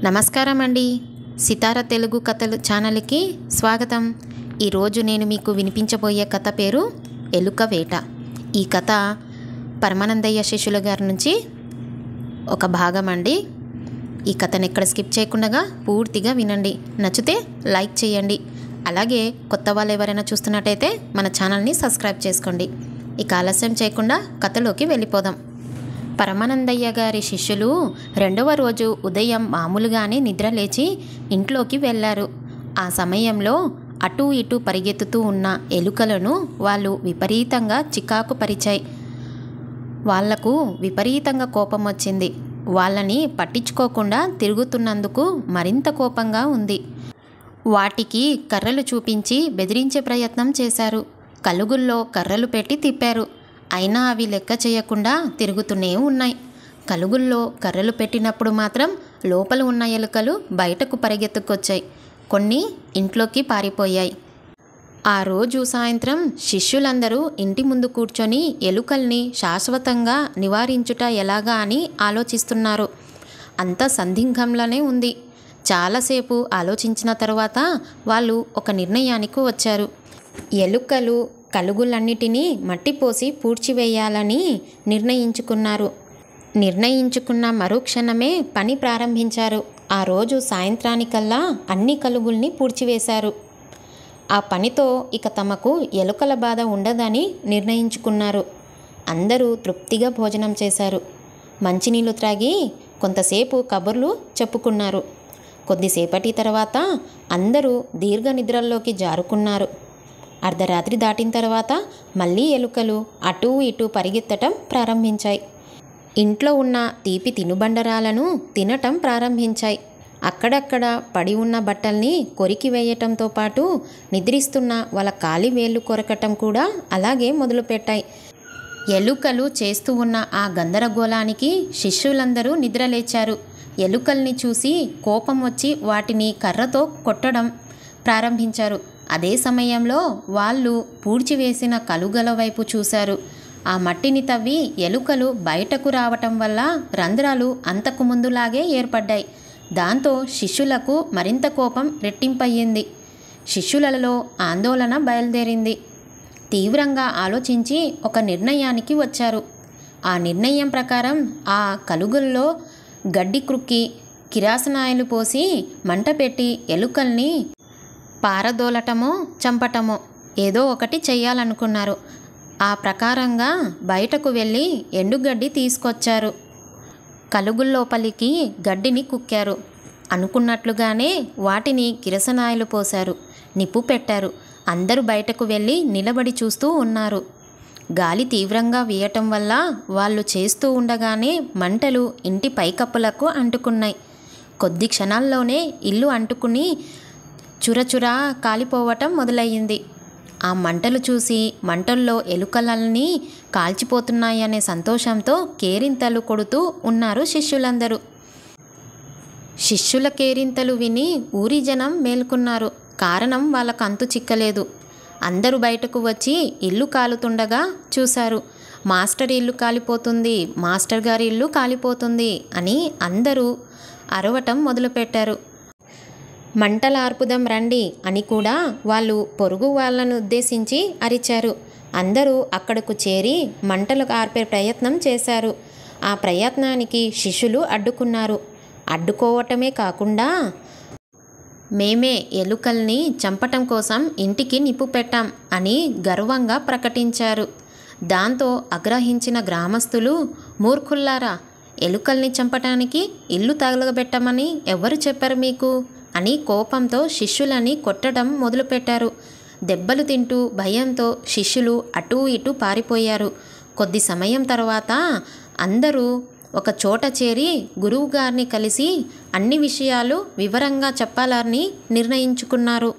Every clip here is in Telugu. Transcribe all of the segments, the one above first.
నమస్కారం అండి. సితార తెలుగు కథలు ఛానల్కి స్వాగతం. ఈరోజు నేను మీకు వినిపించబోయే కథ పేరు ఎలుక వేట. ఈ కథ పరమానందయ్య శిష్యుల గారి నుంచి ఒక భాగం అండి. ఈ కథను ఎక్కడ స్కిప్ చేయకుండా పూర్తిగా వినండి. నచ్చితే లైక్ చేయండి. అలాగే కొత్త వాళ్ళు ఎవరైనా చూస్తున్నట్టయితే మన ఛానల్ని సబ్స్క్రైబ్ చేసుకోండి. ఇక ఆలస్యం చేయకుండా కథలోకి వెళ్ళిపోదాం. పరమానందయ్య గారి శిష్యులు రెండవ రోజు ఉదయం మామూలుగానే నిద్ర లేచి ఇంట్లోకి వెళ్ళారు. ఆ సమయంలో అటూ ఇటూ పరిగెత్తుతూ ఉన్న ఎలుకలను వాళ్ళు విపరీతంగా చికాకు పరిచాయి. వాళ్లకు విపరీతంగా కోపం వచ్చింది. వాళ్ళని పట్టించుకోకుండా తిరుగుతున్నందుకు మరింత కోపంగా ఉంది. వాటికి కర్రలు చూపించి బెదిరించే ప్రయత్నం చేశారు. కలుగుల్లో కర్రలు పెట్టి తిప్పారు. అయినా అవి లెక్క చేయకుండా తిరుగుతూనే ఉన్నాయి. కలుగుల్లో కర్రలు పెట్టినప్పుడు మాత్రం లోపల ఉన్న ఎలుకలు బయటకు పరిగెత్తుకొచ్చాయి. కొన్ని ఇంట్లోకి పారిపోయాయి. ఆ రోజు సాయంత్రం శిష్యులందరూ ఇంటి ముందు కూర్చొని ఎలుకల్ని శాశ్వతంగా నివారించుట ఎలాగా అని ఆలోచిస్తున్నారు. అంత సందిగ్ధంలోనే ఉంది. చాలాసేపు ఆలోచించిన తర్వాత వాళ్ళు ఒక నిర్ణయానికి వచ్చారు. ఎలుకలు కలుగులన్నిటినీ మట్టిపోసి పూడ్చివేయాలని నిర్ణయించుకున్న మరుక్షణమే పని ప్రారంభించారు. ఆ రోజు సాయంత్రానికల్లా అన్ని కలుగుల్ని పూడ్చివేశారు. ఆ పనితో ఇక తమకు ఎలుకల బాధ ఉండదని నిర్ణయించుకున్నారు. అందరూ తృప్తిగా భోజనం చేశారు. మంచినీళ్ళు త్రాగి కొంతసేపు కబుర్లు చెప్పుకున్నారు. కొద్దిసేపటి తర్వాత అందరూ దీర్ఘ నిద్రల్లోకి జారుకున్నారు. అర్ధరాత్రి దాటిన తర్వాత మళ్ళీ ఎలుకలు అటూ ఇటూ పరిగెత్తటం ప్రారంభించాయి. ఇంట్లో ఉన్న తీపి తినుబండరాలను తినటం ప్రారంభించాయి. అక్కడక్కడ పడి ఉన్న బట్టల్ని కొరికి వేయటంతో పాటు నిద్రిస్తున్న వాళ్ళ కాలి వేళ్ళు కొరకటం కూడా అలాగే మొదలుపెట్టాయి. ఎలుకలు చేస్తూ ఉన్న ఆ గందరగోళానికి శిష్యులందరూ నిద్రలేచారు. ఎలుకల్ని చూసి కోపం వచ్చి వాటిని కర్రతో కొట్టడం ప్రారంభించారు. అదే సమయంలో వాళ్ళు పూడ్చివేసిన కలుగల వైపు చూశారు. ఆ మట్టిని తవ్వి ఎలుకలు బయటకు రావటం వల్ల రంధ్రాలు అంతకు ముందులాగే ఏర్పడ్డాయి. దాంతో శిష్యులకు మరింత కోపం రెట్టింపయ్యింది. శిష్యులలో ఆందోళన బయలుదేరింది. తీవ్రంగా ఆలోచించి ఒక నిర్ణయానికి వచ్చారు. ఆ నిర్ణయం ప్రకారం ఆ కలుగుల్లో గడ్డి క్రుక్కి కిరాసనాయలు పోసి మంట పెట్టి ఎలుకల్ని పారదోలటమో చంపటమో ఏదో ఒకటి చెయ్యాలనుకున్నారు. ఆ ప్రకారంగా బయటకు వెళ్ళి ఎండుగడ్డి తీసుకొచ్చారు. కలుగుల్లోపలికి గడ్డిని కుక్కారు. అనుకున్నట్లుగానే వాటిని కిరసనాయలు పోశారు. నిప్పు పెట్టారు. అందరూ బయటకు వెళ్ళి నిలబడి చూస్తూ ఉన్నారు. గాలి తీవ్రంగా వీయటం వల్ల వాళ్ళు చేస్తూ ఉండగానే మంటలు ఇంటి పైకప్పులకు అంటుకున్నాయి. కొద్ది క్షణాల్లోనే ఇల్లు అంటుకుని చురచురా కాలిపోవటం మొదలయ్యింది. ఆ మంటలు చూసి మంటల్లో ఎలుకలన్నీ కాల్చిపోతున్నాయనే సంతోషంతో కేరింతలు కొడుతూ ఉన్నారు శిష్యులందరూ. శిష్యుల కేరింతలు విని ఊరి జనం మేల్కొన్నారు. కారణం వాళ్ళకు అంతు చిక్కలేదు. అందరూ బయటకు వచ్చి ఇల్లు కాలుతుండగా చూశారు. మాస్టర్ ఇల్లు కాలిపోతుంది, మాస్టర్ గారి ఇల్లు కాలిపోతుంది అని అందరూ అరవటం మొదలుపెట్టారు. మంటల ఆర్పుదం రండి అని కూడా వాళ్ళు పొరుగు వాళ్ళను ఉద్దేశించి అరిచారు. అందరూ అక్కడకు చేరి మంటలు ఆర్పే ప్రయత్నం చేశారు. ఆ ప్రయత్నానికి శిష్యులు అడ్డుకున్నారు. అడ్డుకోవటమే కాకుండా మేమే ఎలుకల్ని చంపటం కోసం ఇంటికి నిప్పు పెట్టాం అని గర్వంగా ప్రకటించారు. దాంతో ఆగ్రహించిన గ్రామస్తులు, మూర్ఖుల్లారా, ఎలుకల్ని చంపటానికి ఇల్లు తగలబెట్టమని ఎవరు చెప్పారు మీకు అని కోపంతో శిష్యులని కొట్టడం మొదలుపెట్టారు. దెబ్బలు తింటూ భయంతో శిష్యులు అటూ ఇటూ పారిపోయారు. కొద్ది సమయం తర్వాత అందరూ ఒక చోట చేరి గురువుగారిని కలిసి అన్ని విషయాలు వివరంగా చెప్పాలని నిర్ణయించుకున్నారు.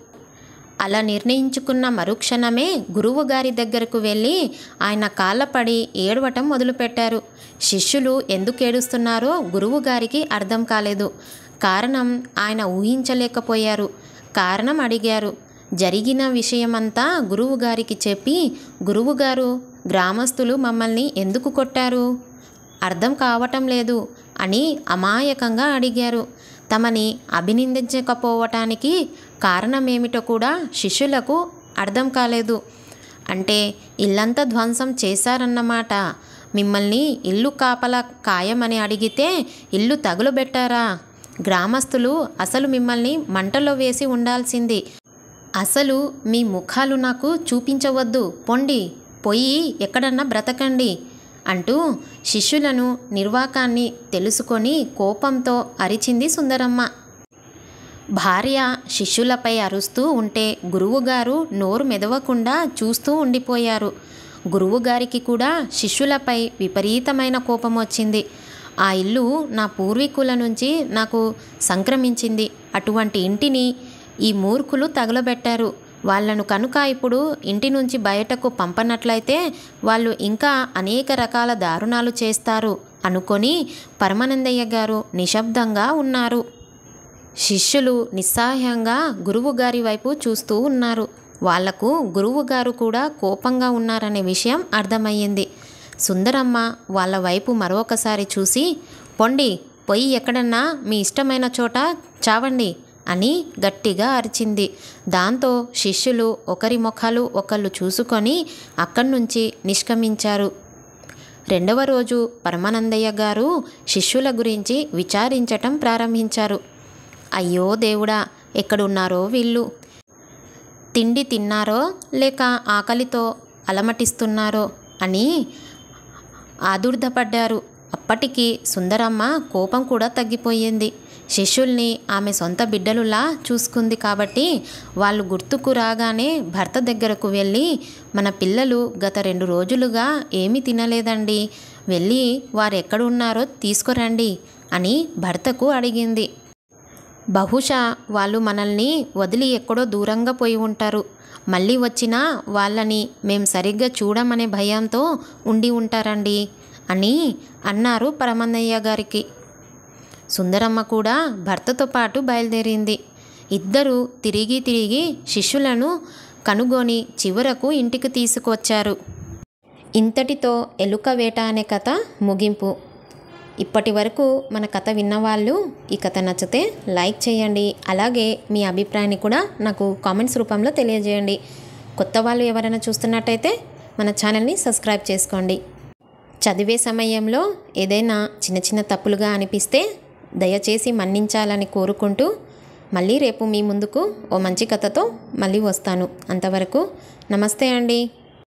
అలా నిర్ణయించుకున్న మరుక్షణమే గురువుగారి దగ్గరకు వెళ్ళి ఆయన కాళ్ళపడి ఏడవటం మొదలుపెట్టారు. శిష్యులు ఎందుకు ఏడుస్తున్నారో గురువుగారికి అర్థం కాలేదు. కారణం ఆయన ఊహించలేకపోయారు. కారణం అడిగారు. జరిగిన విషయమంతా గురువుగారికి చెప్పి, గురువుగారు, గ్రామస్తులు మమ్మల్ని ఎందుకు కొట్టారు? అర్థం కావటం లేదు అని అమాయకంగా అడిగారు. తమని అభినందించకపోవటానికి కారణమేమిటో కూడా శిష్యులకు అర్థం కాలేదు. అంటే ఇల్లంతా ధ్వంసం చేశారన్నమాట. మిమ్మల్ని ఇల్లు కాపలా కాయమని అడిగితే ఇల్లు తగులబెట్టారా? గ్రామస్తులు అసలు మిమ్మల్ని మంటలో వేసి ఉండాల్సింది. అసలు మీ ముఖాలు నాకు చూపించవద్దు, పొండి, పోయి ఎక్కడన్నా బ్రతకండి అంటూ శిష్యులను నిర్వాకాన్ని తెలుసుకొని కోపంతో అరిచింది సుందరమ్మ. భార్య శిష్యులపై అరుస్తూ ఉంటే గురువుగారు నోరు మెదవకుండా చూస్తూ ఉండిపోయారు. గురువుగారికి కూడా శిష్యులపై విపరీతమైన కోపం వచ్చింది. ఆ ఇల్లు నా పూర్వీకుల నుంచి నాకు సంక్రమించింది. అటువంటి ఇంటిని ఈ మూర్ఖులు తగలబెట్టారు. వాళ్ళను కనుక ఇప్పుడు ఇంటి నుంచి బయటకు పంపనట్లయితే వాళ్ళు ఇంకా అనేక రకాల దారుణాలు చేస్తారు అనుకొని పరమానందయ్య గారు నిశ్శబ్దంగా ఉన్నారు. శిష్యులు నిస్సహాయంగా గురువుగారి వైపు చూస్తూ ఉన్నారు. వాళ్లకు గురువుగారు కూడా కోపంగా ఉన్నారనే విషయం అర్థమయ్యింది. సుందరమ్మ వాళ్ళ వైపు మరొకసారి చూసి, పొండి, పొయ్యి ఎక్కడన్నా మీ ఇష్టమైన చోట చావండి అని గట్టిగా అరిచింది. దాంతో శిష్యులు ఒకరి ముఖాలు ఒకళ్ళు చూసుకొని అక్కడి నుంచి నిష్క్రమించారు. రెండవ రోజు పరమానందయ్య గారు శిష్యుల గురించి విచారించటం ప్రారంభించారు. అయ్యో దేవుడా, ఎక్కడున్నారో వీళ్ళు? తిండి తిన్నారో లేక ఆకలితో అలమటిస్తున్నారో అని ఆదుర్దపడ్డారు. అప్పటికి సుందరమ్మ కోపం కూడా తగ్గిపోయింది. శిష్యుల్ని ఆమె సొంత బిడ్డలులా చూసుకుంది కాబట్టి వాళ్ళు గుర్తుకు రాగానే భర్త దగ్గరకు వెళ్ళి, మన పిల్లలు గత 2 రోజులుగా ఏమీ తినలేదండి, వెళ్ళి వారు ఎక్కడున్నారో తీసుకురండి అని భర్తకు అడిగింది. బహుశా వాళ్ళు మనల్ని వదిలి ఎక్కడో దూరంగా పోయి ఉంటారు. మళ్ళీ వచ్చినా వాళ్ళని మేం సరిగ్గా చూడమనే భయంతో ఉండి ఉంటారండి అని అన్నారు పరమానందయ్య గారికి. సుందరమ్మ కూడా భర్తతో పాటు బయలుదేరింది. ఇద్దరు తిరిగి శిష్యులను కనుగొని చివరకు ఇంటికి తీసుకొచ్చారు. ఇంతటితో ఎలుక వేట అనే కథ ముగింపు. ఇప్పటి వరకు మన కథ విన్నవాళ్ళు ఈ కథ నచ్చితే లైక్ చేయండి. అలాగే మీ అభిప్రాయాన్ని కూడా నాకు కామెంట్స్ రూపంలో తెలియజేయండి. కొత్త వాళ్ళు ఎవరైనా చూస్తున్నట్టయితే మన ఛానల్ని సబ్స్క్రైబ్ చేసుకోండి. చదివే సమయంలో ఏదైనా చిన్న తప్పులుగా అనిపిస్తే దయచేసి మన్నించాలని కోరుకుంటూ మళ్ళీ రేపు మీ ముందుకు ఓ మంచి కథతో మళ్ళీ వస్తాను. అంతవరకు నమస్తే అండి.